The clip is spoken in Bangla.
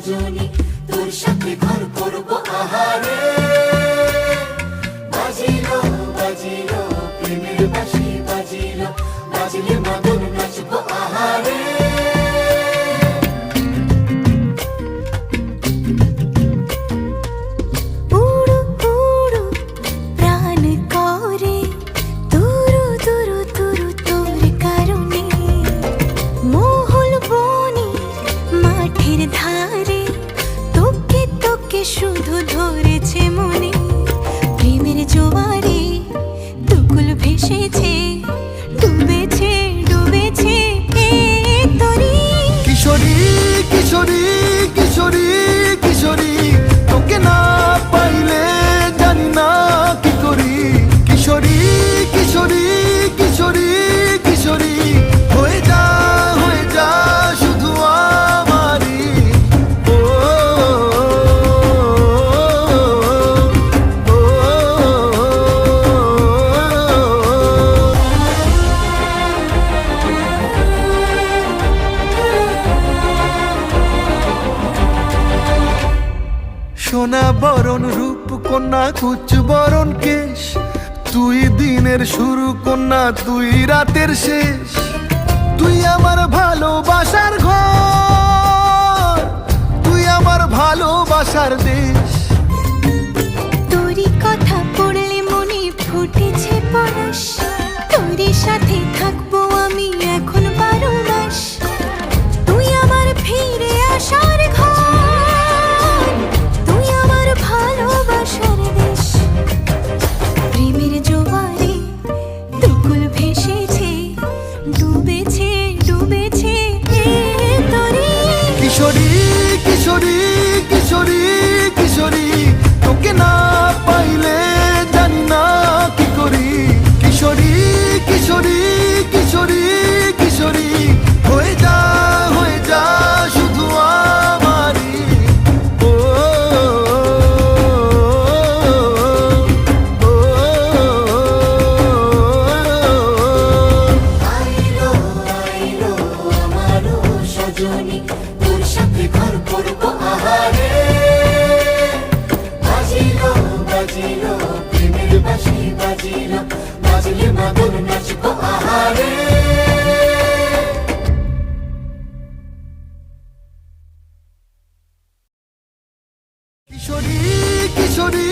সজনী তোর সাথে ঘর করব আহারে বাজিলো বাজিলো প্রেমের বাঁশি বাজিলো বাজলে মদন নাচব আহারে শুধু ধরেছে মনে প্রেমের জোয়ারে দুকুল ভেসেছে ডুবেছে ডুবেছে তরি কিশোরী কিশোরী কিশোরী কিশোরী তোকে না পাইলে জানি না কি করি কিশোরী কিশোরী কিশোরী কিশোরী হয়ে যা শুধু আমারই সোনা বরণ রূপ কন্যা কুচ বরণ কেশ তুই দিনের শুরু কন্যা তুই রাতের শেষ তুই আমার ভালোবাসার ঘর তুই আমার ভালোবাসার দেশ তোরই কথা পড়লে মনে ফুটেছে পরশ তোরই সাথে থাকবো আমি এখন 12 মাস তুই আমার ফিরে আসার ঘর তুই আমার ভালোবাসার দেশ প্রেমের জোয়ারে দুকুল ভেসেছে ডুবেছে ডুবেছে তরি কিশোরী কিশোরী কিশোরী কিশোরী তোকে না পাইলে জানি না কি করি কিশোরী কিশোরী কিশোরী কিশোরী হয়ে যা শুধু আমারই আইলো আইলো আমারও সজনী তোর সাথে ঘর করব আহারে বাজিলো বাজিলো প্রেমের বাঁশি বাজিলো বাজলে মদন নাচব আহারে কিশোরী কিশোরী